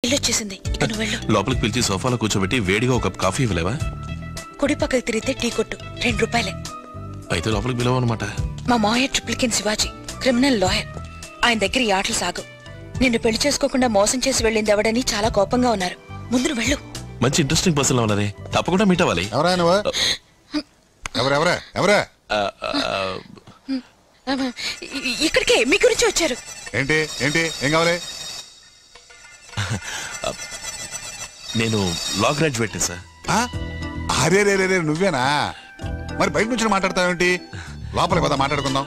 ఇల్లు వచ్చేసింది. ఇక నువ్వు వెళ్ళు. లోపలికి పిలిచి సోఫాలో కూర్చోబెట్టి వేడిగా ఒక కప్ కాఫీ ఇవ్వలేవా? కుడి పక్కకి తిరిగితే టీ కొట్టు, 2 రూపాయలే. అయితే లోపలికి పిలవన్నమాట. మా మావయ్య ట్రిప్లికెన్ శివాజీ, క్రిమినల్ లాయర్. ఆయన దగ్గర ఈ ఆటలు సాగు. నిన్ను పెళ్లి చేసుకోకుండా మోసం చేసి వెళ్ళింది ఎవడని చాలా కోపంగా ఉన్నారు. ముందు నువ్వు వెళ్ళు. మంచి ఇంట్రెస్టింగ్ పర్సన్ లో ఉన్నదే, తప్పకుండా మీట్ అవ్వాలి. ఇక్కడికే మీ గురించి వచ్చారు. ఏంటి ఏంటి ఏం కావాలి? నేను లా గ్రాడ్యుయేట్ సార్. అరే రే రే నువ్వేనా? మరి బయట నుంచి మాట్లాడతావేంటి? లోపలికి పద మాట్లాడుకుందాం.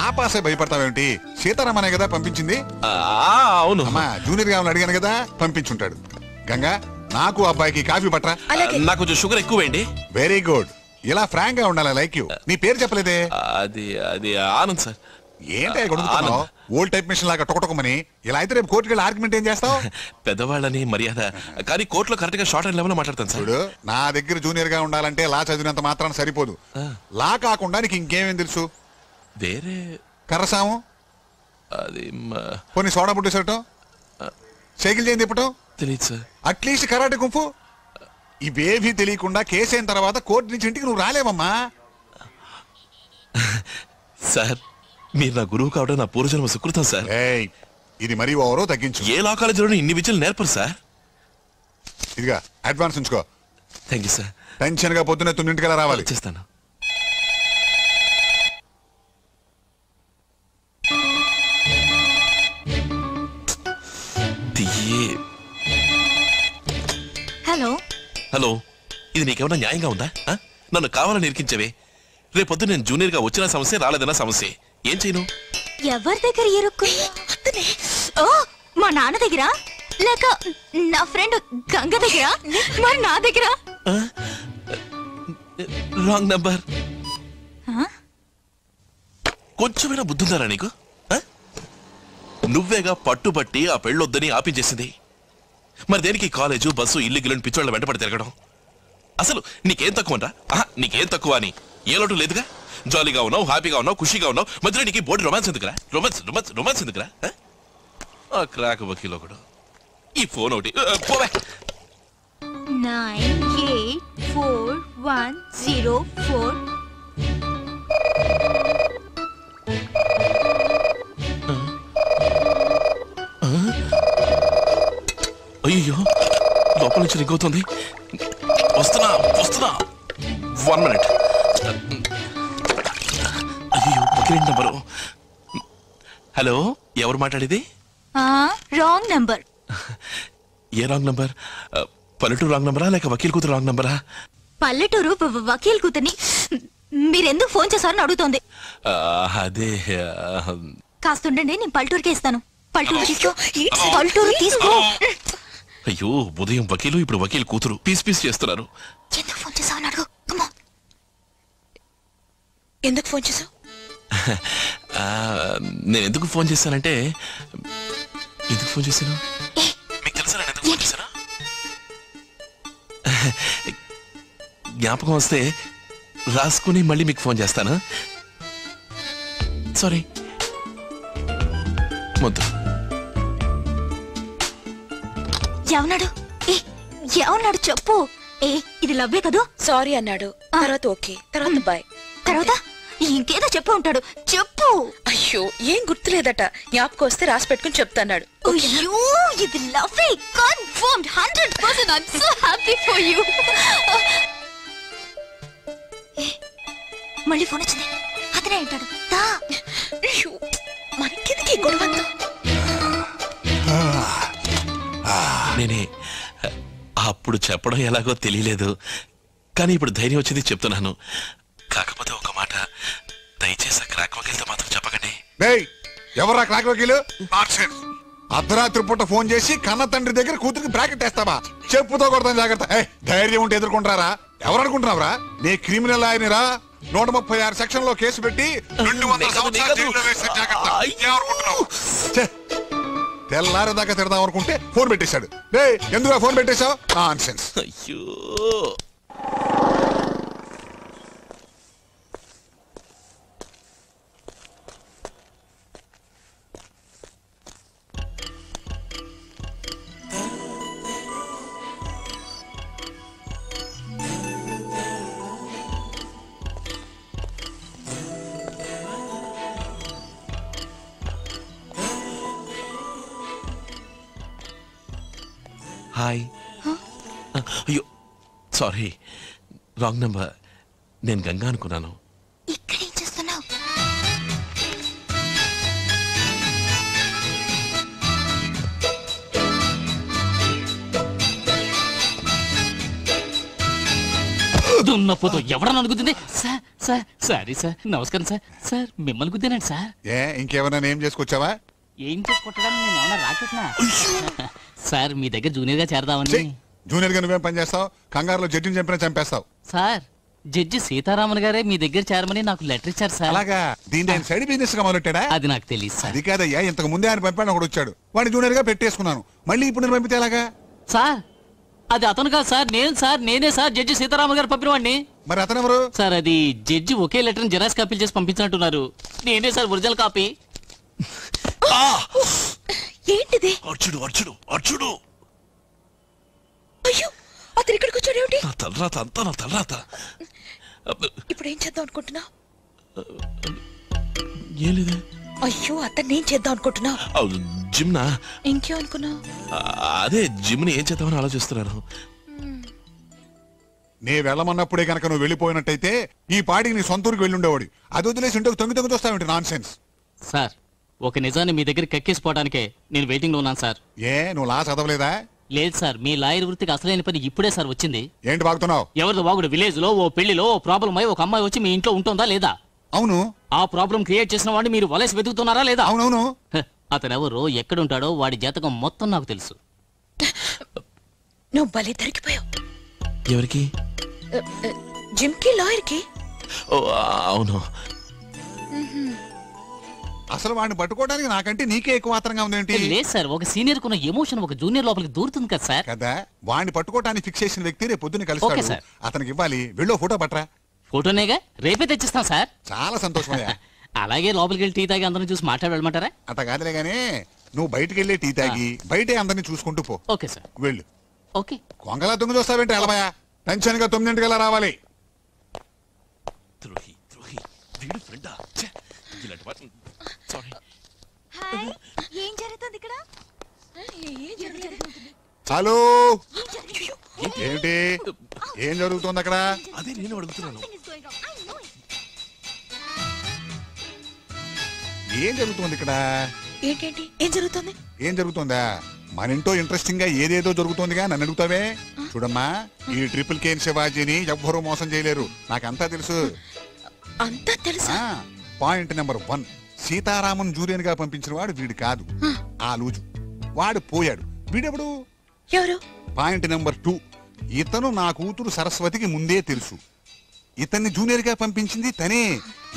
ఆపాసే భయపడతావేంటి? సీతారామనే కదా పంపించింది. అవును అమ్మా, జూనియర్ గా అడిగాను కదా, పంపించుంటాడు. గంగా, నాకు అబ్బాయికి కాఫీ పట్రా. నాకు కొంచెం షుగర్ ఎక్కువేండి. Very good. ఇలా ఫ్రాంక్ గా ఉండాలి. Like you. నీ పేరు చెప్పలేదే? అది ఆనంద్ సార్. ఏంటి కొడుకుతున్నావు? ఓల్డ్ టైప్ మిషన్ లాగా టొకటొకమని. ఇలా అయితే రేపు కోర్టుకి వెళ్ళి ఆర్గ్యుమెంట్ ఏం చేస్తావు? పెద్దవాళ్ళని మర్యాద, కానీ కోర్టులో కరెక్ట్ గా షార్ట్ అండ్ లెవెల్ మాట్లాడతాను సార్. నా దగ్గర జూనియర్ గా ఉండాలంటే లా చదివినంత మాత్రాన సరిపోదు. లా కాకుండా నీకు ఇంకేమేం తెలుసు? వేరే కర్రసాము, అది కొన్ని సోడా బుడ్డి సరటం, సైకిల్ చేయం తిప్పటం తెలియదు సార్. అట్లీస్ట్ కరాటే కుంఫు ఇవేవీ తెలియకుండా కేసు అయిన తర్వాత కోర్టు నుంచి ఇంటికి నువ్వు రాలేవమ్మా. సార్, మీరు నా గురువు కావడం నా పూర్వజన్మ సుకృతం సార్. ఇది మరీ ఓవరో తగ్గించు. ఏ లా కాలేజీలో ఇన్ని విద్యలు నేర్పరు సార్. ఇదిగా అడ్వాన్స్ ఉంచుకో. Thank you sir. టెన్షన్ గా పొద్దున్నే 9 రావాలి. చేస్తాను. హలో హలో, ఇది నీకేమన్నా న్యాయంగా ఉందా? నన్ను కావాలని ఇరికించవే. రేపొద్దు నేను జూనియర్ గా వచ్చిన సమస్య, రాలేదన్న సమస్య. ఏం చేయను? ఎవరి దగ్గర ఇరుక్కు? మా నాన్న దగ్గర, లేక నా ఫ్రెండ్ గంగ దగ్గర, మరి నా దగ్గర? Wrong number. కొంచెమైనా బుద్ధుందారా నీకు? నువ్వేగా పట్టుబట్టి ఆ పెళ్ళొద్దని ఆపించేసింది. మరి దేనికి కాలేజు, బస్సు, ఇల్లు గిల్లని పిచ్చోళ్ళ వెంటపడి తిరగడం? అసలు నీకేం తక్కువ అంటా? నీకేం తక్కువ అని ఏ లోటు లేదుగా. జాలీగా ఉన్నావు, హ్యాపీగా ఉన్నావు, ఖుషీగా ఉన్నావు. మధ్యలో నీకు బోర్డు రొమాన్స్ ఎందుకురా? రొమాన్స్ ఎందుకురా? ఆ క్రాక్ వకీల్ ఒకడు. ఈ ఫోన్ ఒకటి పోవే. 984104. అయ్యో, లోపల నుంచి రింగ్ అవుతుంది. వస్తున్నా 1 మినిట్. అయ్యో, వకీల్ నంబరు. హలో, ఎవరు మాట్లాడేది? Wrong number. ఏ రాంగ్ నంబర్? పల్లెటూరు రాంగ్ నంబరా లేక వకీల్ కూతురు రాంగ్ నంబరా? పల్లెటూరు వకీల్ కూతుర్ని. మీరెందుకు ఫోన్ చేశారని అడుగుతోంది. అదే కాస్తుండండి, నేను పల్లెటూరుకే ఇస్తాను. పల్లెటూరు తీసుకో. అయ్యో, ఉదయం వకీలు, ఇప్పుడు వకీల్ కూతురు పీస్ చేస్తున్నారు. ఎందుకు ఫోన్ చేశావని అడుగు. ఎందుకు ఫోన్ చేసావు? నేను ఎందుకు ఫోన్ చేశానంటే, ఎందుకు ఫోన్ చేశాను మీకు తెలుసా? నేను ఎందుకు ఫోన్ చేశాను? జ్ఞాపకం వస్తే రాసుకుని మళ్ళీ మీకు ఫోన్ చేస్తాను. సారీ, మొద్దు. ఏమన్నాడు చెప్పు. ఇది లవ్వే కదూ? సారీ అన్నాడు, తర్వాత ఓకే, తర్వాత బాయ్, తర్వాత ఇంకేదో చెప్పు ఉంటాడు. చెప్పు. అయ్యో, ఏం గుర్తులేదట. జ్ఞాపకం వస్తే రాసి పెట్టుకుని చెప్తాన్నాడు. అయ్యో, ఇది లవ్వే confirmed 100%. I'm so happy for you. మళ్ళీ ఫోన్ వచ్చింది. అతనే అంటాడు. మనకెందుకు ఈ గొడవంతా? నేనే అప్పుడు చెప్పడం ఎలాగో తెలియలేదు, కానీ ఇప్పుడు ధైర్యం వచ్చింది చెప్తున్నాను. కాకపోతే ఒక మాట, దయచేసి క్రాక్ వకీల్తో మాత్రం చెప్పకండి. ఎవరా క్రాక్ వకీలు? అర్ధరాత్రి పూట ఫోన్ చేసి కన్న తండ్రి దగ్గర కూతురికి బ్రాకెట్ వేస్తావా? చెప్పుతో కొడతాను, జాగ్రత్త. ధైర్యం ఉంటే ఎదుర్కొంటారా? ఎవరు అనుకుంటున్నావురా? నీ క్రిమినల్ ఆయనరా. 136 సెక్షన్ లో కేసు పెట్టి 200 సంవత్సరాలు జైల్లో వేసే జాగ్రత్త. ఏమనుకుంటున్నావు? తెల్లారేదాకా తిడదాం అనుకుంటే ఫోన్ పెట్టేశాడు. ఎందుకు ఫోన్ పెట్టేశావు? నాన్సెన్స్. అయ్యో, హాయ్. అయ్యో సారీ, రాంగ్ నెంబర్. నేను గంగా అనుకున్నాను. ఇక్కడ ఏం చేస్తున్నావు? దున్నపోతూ ఎవడన్నా అనుకుంటుంది సార్. సార్ సారీ సార్, నమస్కారం సార్. సార్ మిమ్మల్ని గుద్దానండి సార్. ఇంకేమైనా ఏం చేసుకొచ్చావా? ఏం చేసి కొట్టడానికి నేను ఏమన్నా రాకెట్నా? సార్ మీ దగ్గర జూనియర్ గా చేరదామని. జూనియర్ గా నువ్వేం పని చేస్తావు? కంగారులో జడ్జిని చంపినా చంపేస్తావు. సార్ జడ్జి సీతారామన్ గారే మీ దగ్గర చేరమని నాకు లెటర్ ఇచ్చారు సార్. అలాగా? దీన్ని ఆయన సైడ్ బిజినెస్ గా మొదలెట్టాడా? అది నాకు తెలియదు సార్. అది కాదయ్యా, ఇంతకు ముందే ఆయన పంపాడు, ఒకడు వచ్చాడు, వాడిని జూనియర్ గా పెట్టేసుకున్నాను. మళ్ళీ ఇప్పుడు నేను పంపితే ఎలాగా? సార్ అది అతను కాదు సార్, నేనే సార్ జడ్జి సీతారామన్ గారు పంపిన వాడిని. మరి అతను ఎవరు? సార్ అది జడ్జి ఒకే లెటర్ జెరాక్స్ కాపీలు చేసి పంపించినట్టున్నారు. నేనే సార్ ఒరిజినల్ కాపీ. ఏంటిది? అర్చుడు అర్చుడు అర్చుడు. అయ్యో, అతను ఇక్కడికి వచ్చాడేమిటి? నా తలరాత అంతా నా తలరాత. ఇప్పుడు ఏం చేద్దాం అనుకుంటున్నావు? ఏం లేదే. అయ్యో, అతన్ని ఏం చేద్దాం అనుకుంటున్నావు? జిమ్నా? ఇంకేం అనుకున్నావు? అదే జిమ్ని ఏం చేద్దామని ఆలోచిస్తున్నాను. నే వెళ్ళమన్నప్పుడే కనుక నువ్వు వెళ్ళిపోయినట్టయితే ఈ పాటికి నీ సొంత ఊరికి వెళ్ళుండేవాడు. అది వదిలేసి ఉంటే తొంగి తొంగి వస్తావేంటి? Non sense. సార్ ఒక నిజాన్ని మీ దగ్గర కక్కేసిపోవడానికే నేను వెయిటింగ్ లో ఉన్నాను సార్. నువ్వు లా చదవలేదా? లేదు సార్, మీ లాయర్ వృత్తికి అసలైన పని ఇప్పుడే సార్ వచ్చింది. ఏంటి బాగుతున్నావు? ఎవరిదో వాగుడు విలేజ్ లో ఓ పెళ్లిలో ఓ ప్రాబ్లం అయి ఒక అమ్మాయి వచ్చి మీ ఇంట్లో ఉంటుందా లేదా? అవును. ఆ ప్రాబ్లం క్రియేట్ చేసిన వాడిని మీరు వలసి వెతుకుతున్నారా లేదా? అవునవును. అతనెవరో ఎక్కడుంటాడో వాడి జాతకం మొత్తం నాకు తెలుసు. నువ్వు భలే దొరికిపోయావు. ఎవరికి? జిమ్ కి, లాయర్ కి. అవును. అసలు వాడిని పట్టుకోవడానికి నాకంటే నీకే ఎక్కువ ఆత్రంగా ఉందేంటి? లేదు సార్, ఒక సీనియర్ కున్న ఎమోషన్ ఒక జూనియర్ లోపలికి దూరుతుంది కదా సార్. కదా, వాడిని పట్టుకోవడానికి ఫిక్స్ చేసిన వ్యక్తి రేపు పొద్దున్న ఓకే కలుస్తాడు. సార్. అతనికి ఇవ్వాలి. వెళ్ళో ఫోటో పట్రా. ఫోటోనేగా, రేపే తెచ్చిస్తాం సార్. చాలా సంతోషమయ్యా. అలాగే లోపలికి వెళ్ళి టీ తాగి అందరిని చూసి మాట్లాడి వెళ్ళమంటారా? అట్ట కాదులే గానీ నువ్వు బయటికి వెళ్ళే టీ తాగి బయటే అందరినీ చూసుకుంటూ పో. Okay sir. వెళ్ళు. ఓకే. కొంగలా తొంగి చూస్తావేంటి? ఎలమయ్యా, టెన్షన్ గా 9 రావాలి. ద్రోహి ద్రోహి, వీడు ఫ్రెండా? ఇలాంటి వాటిని సారీ. హాయ్, ఏం జరుగుతుంది ఇక్కడ? హలో, ఏంటి ఏం జరుగుతుంది అక్కడ? అదే నేను అడుగుతున్నాను. ఏం జరుగుతుంది ఇక్కడ? ఏంటేంటి ఏం జరుగుతుంది? ఏం జరుగుతుందా? మన ఇంట్లో ఇంట్రెస్టింగ్ గా ఏదేదో జరుగుతోందిగా, నన్ను అడుగుతావే? చూడమ్మా, ఈ ట్రిపుల్ కేన్ శివాజీని ఎవ్వరూ మోసం చేయలేరు, నాకంతా తెలుసు. అంతా తెలుసా? పాయింట్ నెంబర్ 1, సీతారామన్ జూనియర్ గా పంపించిన వాడు వీడు కాదు, ఆ లూజు. వాడు పోయాడు. వీడెవడు? ఎవరు? పాయింట్ నెంబర్ 2, ఇతను నా కూతురు సరస్వతికి ముందే తెలుసు. ఇతన్ని జూనియర్ గా పంపించింది తనే,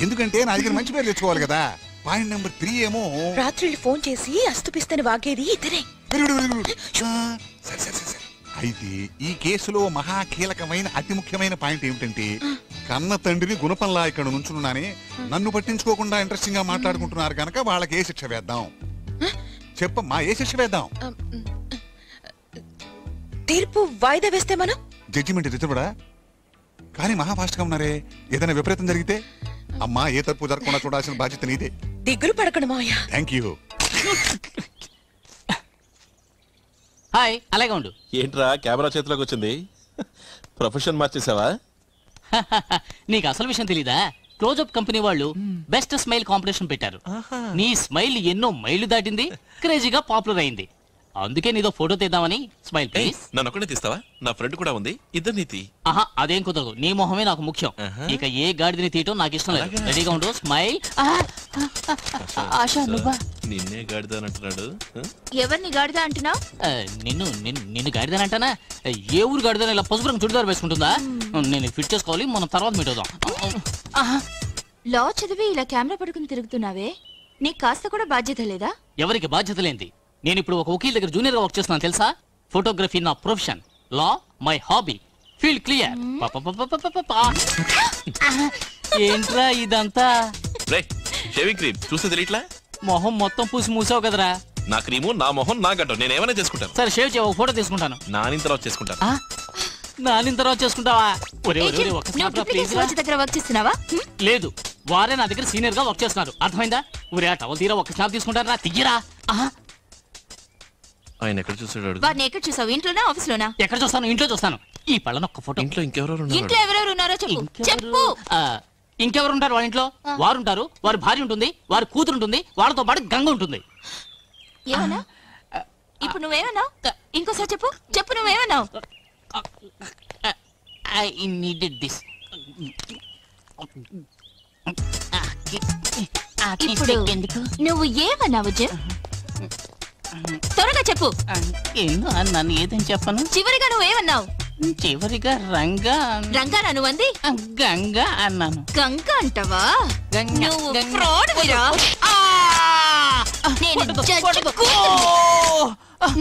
ఎందుకంటే నా దగ్గర మంచి పేరు తెచ్చుకోవాలి కదా. పాయింట్ నెంబర్ 3 ఏమో రాత్రి ఫోన్ చేసి అస్తుపిస్తని వాగేది ఇతనే. అయితే ఈ కేసులో మహా కీలకమైన అతి ముఖ్యమైన పాయింట్ ఏమిటంటే, కన్న తండ్రిని గుణపంలా ఇక్కడ నుంచున్నానే, నన్ను పట్టించుకోకుండా ఇంట్రెస్టింగ్ గా మాట్లాడుకుంటున్నారు కనుక వాళ్ళకి ఏ శిక్ష వేద్దాం చెప్పమ్మా? ఏ శిక్ష వేద్దాం? తీర్పు వాయిదా వేస్తే మనం జడ్జిమెంట్ రిజర్వడా? కానీ మహా ఫాస్ట్ గా ఉన్నారే, ఏదైనా విపరీతం జరిగితే అమ్మా ఏ తప్పు జరగకుండా చూడాల్సిన బాధ్యత నీదే. దిగులు పడకండి మావయ్య. Thank you. హాయ్, అలాగే ఉండు. ఏంట్రా కెమెరా చేతిలోకి వచ్చింది? ప్రొఫెషన్ మార్చేసావా? నీకు అసలు విషయం తెలీదా? క్లోజప్ కంపెనీ వాళ్ళు బెస్ట్ స్మైల్ కాంపిటీషన్ పెట్టారు. నీ స్మైల్ ఎన్నో మైళ్లు దాటింది, క్రేజీగా పాపులర్ అయింది. అందుకే నీదో ఫోటో తీద్దామని. Smile please. నన్ను ఒక్కడే తీస్తావా? నా ఫ్రెండ్ కూడా ఉంది, ఇద్దరు నీతి. ఆహా, అదేం కుదరదు, నీ మొహమే నాకు ముఖ్యం. ఇక ఏ గాడిదని తీయటం నాకు ఇష్టం లేదు. రెడీగా ఉండు. స్మైల్. ఆశా, నువ్వా? నిన్నే గాడిదానంటున్నాడు. ఎవరిని గాడిదా అంటున్నావు? నిన్ను గాడిదని అంటానా? ఏ ఊరు గాడిదని ఇలా పసుపు రంగు చుడిదారు వేసుకుంటుందా? నేను ఫిట్ చేసుకోవాలి, మనం తర్వాత మీట్ అవుదాం. లా చదివి ఇలా కెమెరా పడుకుని తిరుగుతున్నావే, నీకు కాస్త కూడా బాధ్యత లేదా? ఎవరికి బాధ్యత లేంది? నేను ఇప్పుడు ఒక వకీల్ దగ్గర జూనియర్ గా వర్క్ చేస్తున్నాను తెలుసా? ఫోటోగ్రఫీ నా profession, law my hobby. Feel clear. ఏంట్రా ఇదంతా? షేవింగ్ క్రీమ్ చూస్తే తెలియట్లా? మొహం మొత్తం పూసి మూసావు కదరా. నా క్రీము, నా మొహం, నా గడ్డం, నేను ఏమైనా చేసుకుంటాను. సరే షేవ్ చేయ, ఒక ఫోటో తీసుకుంటాను. నానిన తర్వాత చేసుకుంటాను. నానిన తర్వాత చేసుకుంటావా? ఒరే ఒరే, ఒక నువ్వు స్నాప్ ప్లీజ్. రోజు దగ్గర వర్క్ చేస్తున్నావా? లేదు, వారే నా దగ్గర సీనియర్ గా వర్క్ చేస్తున్నారు, అర్థమైందా? ఒరే ఆ టవల్ తీరా ఒక స్నాప్ తీసుకుంటారా? తీయరా. ఆయన ఎక్కడ చూసాడు అడుగు. వారిని ఎక్కడ చూసావు? ఇంట్లోనా ఆఫీస్ లోనా? ఎక్కడ చూస్తాను? ఇంట్లో చూస్తాను. ఈ పళ్ళన ఒక్క ఫోటో. ఇంట్లో ఇంకెవరెవరు ఇంట్లో ఉన్నారు? ఎవరెవరు ఉన్నారో చెప్పు. చెప్పు. ఇంకెవరు ఉంటారు వాళ్ళ ఇంట్లో? వారు ఉంటారు, వారి భార్య ఉంటుంది, వారి కూతురు ఉంటుంది, వాళ్ళతో పాటు గంగ ఉంటుంది. ఏమన్నా? ఇప్పుడు నువ్వేమన్నావు? ఇంకోసారి చెప్పు. చెప్పు నువ్వేమన్నావు? I needed this. ఇప్పుడు నువ్వు ఏమన్నావు జెమ్? త్వరగా చెప్పు. నన్ను ఏదని చెప్పను. చివరిగా నువ్వేమన్నావు? చివరిగా రంగా రంగానా నువ్వంది? గంగా అన్నాను. గంగ అంటావా? గంగ, నువ్వు గంగ. ఫ్రాడ్ వీరా. నేను జడ్జికు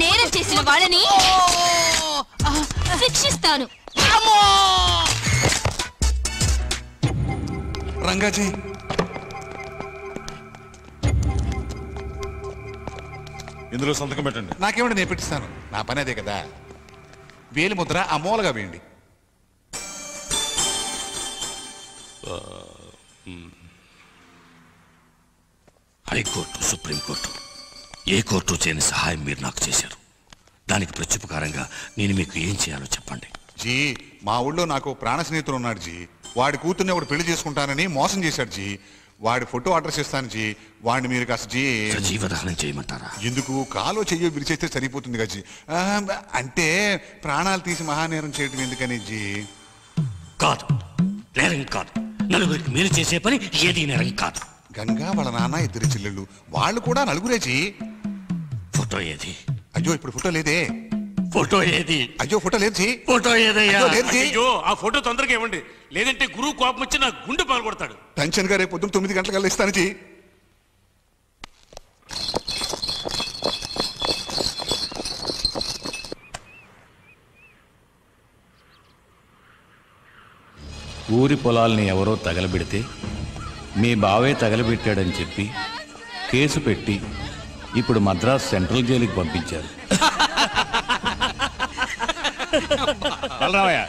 నేరం చేసిన వాళ్ళని శిక్షిస్తాను. రంగాజీ ఇందులో సంతకం పెట్టండి. నాకేమంటే నేను పెట్టిస్తాను. నా పని అదే కదా. వేలి ముద్ర ఆ మూలగా వేయండి. హైకోర్టు, సుప్రీంకోర్టు ఏ కోర్టు చేయని సహాయం మీరు నాకు చేశారు. దానికి ప్రత్యుపకారంగా నేను మీకు ఏం చేయాలో చెప్పండి. జీ, మా ఊళ్ళో నాకు ప్రాణ స్నేహితుడు ఉన్నాడు జీ. వాడి కూతుర్ని ఒకటి పెళ్లి చేసుకుంటానని మోసం చేశాడు జీ. వాడి ఫోటో అడ్రస్ ఇస్తాను జీ. వాడిని మీరు కాస్త జీ సజీవదహనం చేయమంటారా? ఎందుకు? కాలో చెయ్యో విరిచేస్తే సరిపోతుంది కదా జీ. అంటే ప్రాణాలు తీసి మహానేరం చేయడం ఎందుకని జీ? కాదు, నేరం కాదు. నలుగురికి మీరు చేసే పని ఏది నేరం కాదు. గంగా వాళ్ళ నాన్న, ఇద్దరు చెల్లెళ్ళు, వాళ్ళు కూడా నలుగురే జీ. ఫోటో ఏది? అయ్యో ఇప్పుడు ఫోటో లేదే. ఫోటో ఏది? అయ్యో ఫోటో లేదు జీ. ఫోటో ఏదయ్యా? అయ్యో, లేదు జీ. అయ్యో ఆ ఫోటో తొందరగా ఇవ్వండి, లేదంటే గురువు కోపం వచ్చి నా గుండె పగలగొడతాడు. టెన్షన్ గా రేపు పొద్దున్న 9 గంటలకల్లా ఇస్తాను జీ. ఊరి పొలాల్ని ఎవరో తగలబెడితే మీ బావే తగలబెట్టాడని చెప్పి కేసు పెట్టి ఇప్పుడు మద్రాస్ సెంట్రల్ జైలుకి పంపించారు. బలరామయ్య,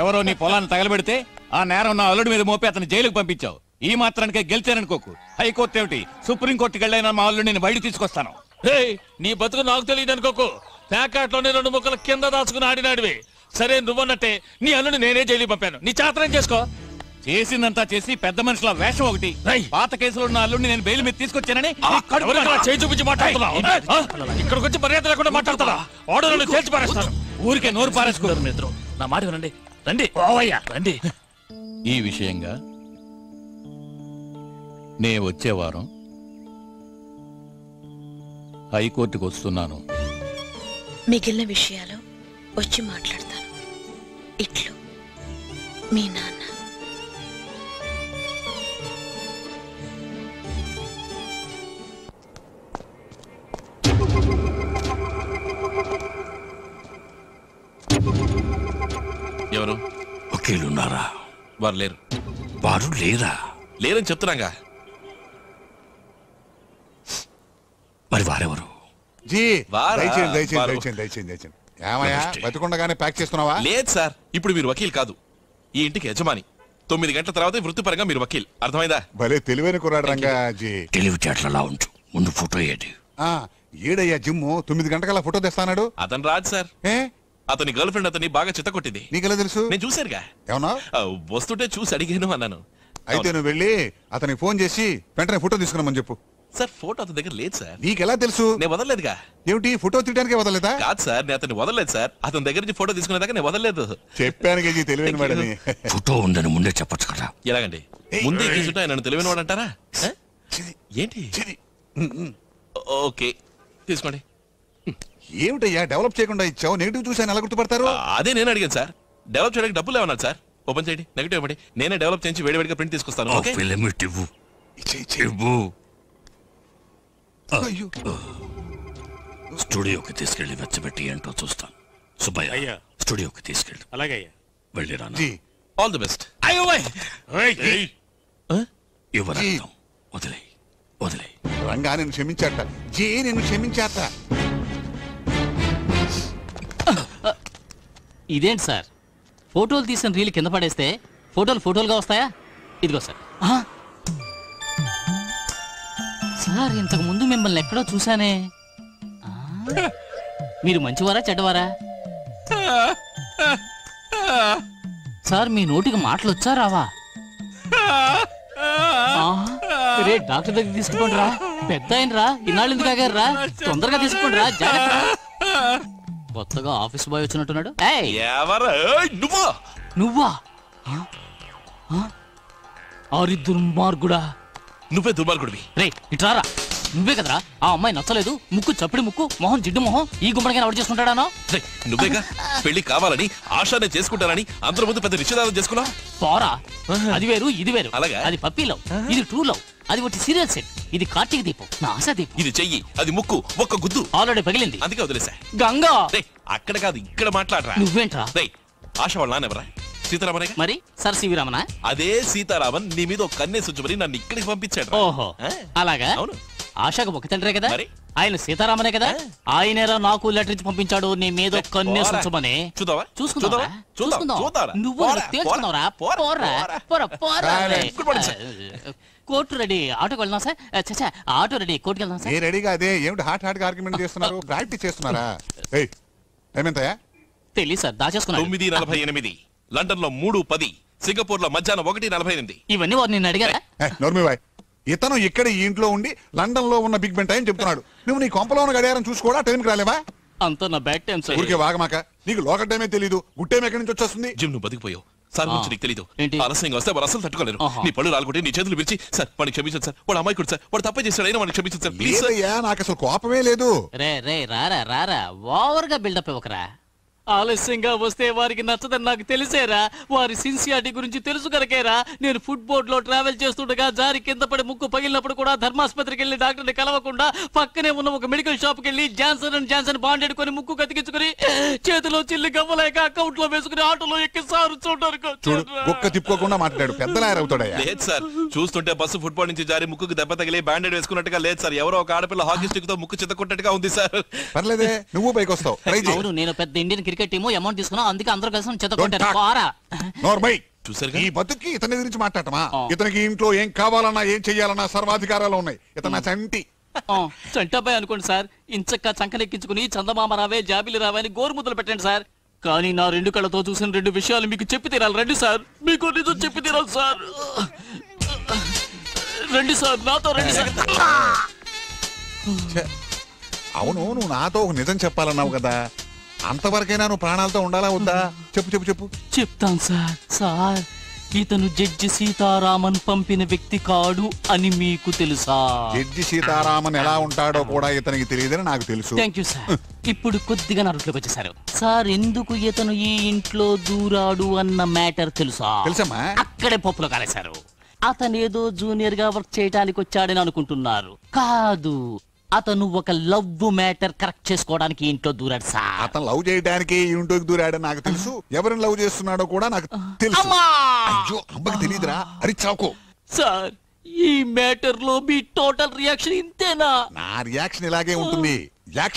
ఎవరో నీ పొలాన్ని తగలబెడితే ఆ నేరం నా అల్లుడి మీద మోపి అతను జైలుకి పంపించావు. ఈ మాత్రానికే గెలిచాననుకోకు. హైకోర్టు ఏమిటి, సుప్రీంకోర్టుకి వెళ్ళైనా మా అల్లుడిని నేను బయట తీసుకొస్తాను. నీ బతుకు నాకు తెలియదు అనుకోకు. ప్యాకెట్లోనే 2 ముక్కలు కింద దాచుకుని ఆడినాడివి. సరే, నువ్వన్నట్టే నీ అల్లుడిని నేనే జైలుకి పంపాను. నీ చాతనం చేసుకో. చేసిందంతా చేసి పెద్ద మనుషుల వేషం ఒకటి. పాత కేసులో ఉన్న అల్లుడిని నేను బెయిల్ మీద తీసుకొచ్చానని చేయి చూపించి మాట్లాడుతున్నావు. ఇక్కడికి వచ్చి మర్యాద లేకుండా మాట్లాడతారా? ఆర్డర్లను తేల్చి పారేస్తాను. ఊరికే నోరు పారేసుకున్నారు. మిత్రం, నా మాట వినండి. రండి ఓవయ్యా, రండి. ఈ విషయంగా నే వచ్చే వారం హైకోర్టుకు వస్తున్నాను. మిగిలిన విషయాలు వచ్చి మాట్లాడతాను. ఇట్లు మీ నాన్న. ఎవరు? వకీలున్నారా? వారు లేరు. వారు లేరా? లేరని చెప్తున్నాగా. మరి వారెవరు? జీ వారా? దయచేయండి దయచేయండి వారు. దయచేయండి దయచేయండి దయచేయండి. ఏమయ్యా నమస్తే. బతికుండగానే ప్యాక్ చేస్తున్నావా? లేదు సార్, ఇప్పుడు మీరు వకీల్ కాదు, ఈ ఇంటికి యజమాని. 9 గంటల తర్వాత వృత్తిపరంగా మీరు వకీల్. అర్థమైందా? భలే తెలివైన కుర్రాడు రంగా జీ. తెలివితేటలా ఉంచు. ముందు ఫోటో ఏది? ఏడయ్యా జిమ్ము 9 గంటకల్లా ఫోటో తెస్తానాడు. అతను రాదు సార్. ఏ అతని గర్ల్ ఫ్రెండ్ అతన్ని బాగా చిత్తకొట్టింది. నీకెలా తెలుసు? నేను చూశానుగా. ఏమన్నా వస్తుంటే చూసి అడిగాను అన్నాను. అయితే నువ్వు వెళ్ళి అతనికి ఫోన్ చేసి వెంటనే ఫోటో తీసుకున్నామని చెప్పు. సార్, ఫోటో అతని దగ్గర లేదు సార్. నీకెలా తెలుసు? నేను వదలలేదుగా. ఏమిటి ఫోటో తీయడానికే వదలలేదా? కాదు సార్, నేను అతన్ని వదలలేదు సార్. అతని దగ్గర నుంచి ఫోటో తీసుకునేదాకా నేను వదలలేదు. చెప్పాను గజీ తెలివైన వాడని. ఫోటో ఉందని ముందే చెప్పొచ్చు కదా. ఎలాగండి? ముందే తీసుంటే ఆయన నన్ను తెలివైన వాడు అంటారా? ఏంటి? ఓకే, తీసుకోండి. ఏమిటయ్యా డెవలప్ చేయకుండా ఇచ్చావు? నెగిటివ్ చూసి ఆయన ఎలా గుర్తుపడతారు? అదే నేను అడిగాను సార్. డెవలప్ చేయడానికి డబ్బులు ఏమన్నారు సార్? ఓపెన్ చేయండి, నెగిటివ్ ఇవ్వండి. నేనే డెవలప్ చేసి వేడివేడిగా ప్రింట్ తీసుకొస్తాను. ఓకే? ఫిలమిట్ ఇవ్వు. ఇవ్వు. అయ్యో. స్టూడియోకి తీసుకెళ్లి వెచ్చబెట్టి ఏంటో చూస్తాను. సుబ్బయ్య, అయ్యా. స్టూడియోకి తీసుకెళ్ళి. అలాగే అయ్యా. వెళ్ళిరా. జీ ఆల్ ది బెస్ట్. యువరత్నం వదిలే వదిలే. రంగా నేను క్షమించాట. జీ నేను క్షమించాట. ఇదేంటి సార్, ఫోటోలు తీసిన రీల్ కింద పడేస్తే ఫోటోలుగా వస్తాయా? ఇదిగో సార్. సార్, ఇంతకు ముందు మిమ్మల్ని ఎక్కడో చూసానే. మీరు మంచివారా చెడ్డవారా? సార్ మీ నోటికి మాటలు వచ్చా రావా? రే డాక్టర్ దగ్గర తీసుకుపోండి రా, పెద్ద ఆయన రా, ఇన్నాళ్ళు ఎందుకు ఆగారు రా, తొందరగా తీసుకోండి రా, జాగ్రత్త. కొత్తగా ఆఫీస్ బాయ్ వచ్చినట్టున్నాడు. నువ్వా? ఆరి దుర్మార్గుడా. నువ్వే దుర్మార్గుడివి. రే ఇట్రారా, నువ్వే కదరా ఆ అమ్మాయి నచ్చలేదు, ముక్కు చప్పిడి ముక్కు, మొహం జిడ్డు మొహం, ఈ గుమ్మడిగా ఎవరు చేసుకుంటాడానో? నువ్వేగా పెళ్లి కావాలని ఆశానే చేసుకుంటానని అందరి ముందు పెద్ద నిశ్చితార్థం చేసుకున్నావు. పోరా, అది వేరు ఇది వేరు. అలాగా? అది పప్పీలో, ఇది ట్రూ లవ్, అది ఒకటి సీరియల్ సెట్, ఇది కార్తీక దీపం, నా ఆశా దీపం. ఇది చెయ్యి, అది ముక్కు, ఒక్క గుద్దు ఆల్రెడీ పగిలింది, అందుకే వదిలేసా. గంగా అక్కడ కాదు ఇక్కడ మాట్లాడరా. నువ్వేంట్రా? ఆశ వాళ్ళ నాన్నెవరా? సీతారామనే. మరి సర్ సివి రామనా? అదే సీతారామన్ నీ మీద ఒక కన్నేసి ఉంచమని నన్ను ఇక్కడికి పంపించాడు. ఓహో అలాగా? అవును. ఆశకు ఒక తండ్రే కదా, ఆయన సీతారామనే కదా, ఆయనేరా నాకు లెటర్ ఇచ్చి పంపించాడు నీ మీద కన్నేసి ఉంచమని. చూద్దావా? చూసుకుందావా? నువ్వు తేల్చుకున్నావురా. పోరా పోరా పోరా. కోర్టు రెడీ, ఆటోకి వెళ్దాం సార్. చచ్చా ఆటో రెడీ, కోర్టుకి వెళ్దాం సార్. రెడీగా అదే ఏమిటి హాట్ ఆర్గ్యుమెంట్ చేస్తున్నారు? ప్రాక్టీస్ చేస్తున్నారా? ఏమెంతయా? తెలియదు సార్, దాచేసుకున్నాను. 9:48 లండన్ లో 3:10, సింగపూర్ లో మధ్యాహ్నం 1:48. ఇవన్నీ వారు నిన్ను అడిగారా? నోర్మిబాయ్, ఇతను ఇక్కడ ఈ ఇంట్లో ఉండి లండన్ లో ఉన్న బిగ్ బెన్ టైం చెప్తున్నాడు. నువ్వు నీ కొంపలో ఉన్న గడియారం చూసుకోవడా? టైంకి రాలేవా? అంత నా బ్యాడ్ టైం సార్. ఊరికే వాగమాక, నీకు లోకల్ టైమే తెలీదు, గుడ్ టైం ఎక్కడి నుంచి వచ్చేస్తుంది? జిమ్ నువ్వు బతికిపోయావు సార్, గురించి నీకు తెలీదు. ఏంటి? ఆలస్యంగా వస్తే వారు అసలు తట్టుకోలేరు. నీ పళ్ళు రాలుకుంటే నీ చేతులు విరిచి సార్ వాడిని క్షమించండి సార్, వాడు అమ్మాయి కూడా సార్, వాడు తప్పే చేశాడు అయినా వాడిని క్షమించండి సార్ ప్లీజ్. నాకు అసలు కోపమే లేదు. రే రే రారా రారా, ఓవర్ గా బిల్డప్ ఇవ్వకరా. ఆలస్యంగా వస్తే వారికి నచ్చదని నాకు తెలిసేరా, వారి సిన్సియారిటీ గురించి తెలుసు కనుకేరా నేను ఫుడ్ బోర్డ్ లో ట్రావెల్ చేస్తుండగా జారి కింద పడి ముక్కు పగిలినప్పుడు కూడా ధర్మాస్పత్రికి వెళ్లి డాక్టర్ని కలవకుండా పక్కనే ఉన్న ఒక మెడికల్ షాప్ కి వెళ్లి జాన్సన్ అండ్ జాన్సన్ బాండ్ ఎడుకొని ముక్కు కతికించుకుని చేతిలో చిల్లి గవ్వలేక అకౌంట్ లో వేసుకుని ఆటోలో ఎక్కి సారు చూడడానికి కుక్క తిప్పుకోకుండా మాట్లాడాడు, పెద్ద లాయర్ అవుతాడయ్యా. లేదు సార్, చూస్తుంటే బస్సు ఫుట్బాల్ నుంచి జారి ముక్కుకు దెబ్బ తగిలి బ్యాండెడ్ వేసుకున్నట్టుగా లేదు సార్, ఎవరో ఒక ఆడపిల్ల హాకీ స్టిక్ తో ముక్కు చిత్తకున్నట్టుగా ఉంది సార్. పర్లేదే, నువ్వు పైకి వస్తావు. అవును, నేను పెద్ద ఇండియన్ క్రికెట్ టీము అమౌంట్ తీసుకున్నా, అందుకే అందరూ కలిసి చెత్తకొట్టారు. ఈ బతుక్కి ఇతని గురించి మాట్లాడటమా? ఇతనికి ఇంట్లో ఏం కావాలన్నా ఏం చెయ్యాలన్నా సర్వాధికారాలు ఉన్నాయి. ఇతను చంటి చంటబ్బాయి అనుకోండి సార్, ఇంచక్క చంకనెక్కించుకుని చందమామ రావే జాబిలి రావే అని గోరు ముద్దలు పెట్టండి సార్. కానీ నా 2 కళ్ళతో చూసిన 2 విషయాలు మీకు చెప్పి తీరాలి. రండి సార్, మీకు నిజం చెప్పి తీరాలి సార్. రండి సార్, నాతో రండి సార్. అవును, నువ్వు నాతో ఒక నిజం చెప్పాలన్నావు కదా, అంతవరకైనా నువ్వు ప్రాణాలతో ఉండాలా వద్దా? చెప్పు చెప్పు చెప్పు. చెప్తాను సార్. సార్, ఇతను జడ్జి సీతారామన్ పంపిన వ్యక్తి కాడు అని మీకు తెలుసా? జడ్జి సీతారామన్ ఎలా ఉంటాడో కూడా ఇతనికి తెలియదని నాకు తెలుసు. Thank you sir. ఇప్పుడు కొద్దిగా నరుట్లోకి వచ్చేసారు సార్. ఎందుకు ఇతను ఈ ఇంట్లో దూరాడు అన్న మ్యాటర్ తెలుసా? తెలుసమ్మా. అక్కడే పప్పులో కాలేశారు. అతనేదో జూనియర్ గా వర్క్ చేయడానికి వచ్చాడని అనుకుంటున్నారు. కాదు, అతను ఒక లవ్ మ్యాటర్ కరెక్ట్ చేసుకోవడానికి ఇంట్లో దూరాడు సార్. అతను లవ్ చేయడానికి ఇంట్లోకి దూరాడని నాకు తెలుసు. ఎవరిని లవ్ చేస్తున్నాడో కూడా నాకు తెలుసు. అయ్యో, అమ్మకి తెలియదురా, అరి చాకో. సార్, ఈ మ్యాటర్ లో మీ టోటల్ రియాక్షన్ ఇంతేనా? నా రియాక్షన్ ఇలాగే ఉంటుంది. యాక్షన్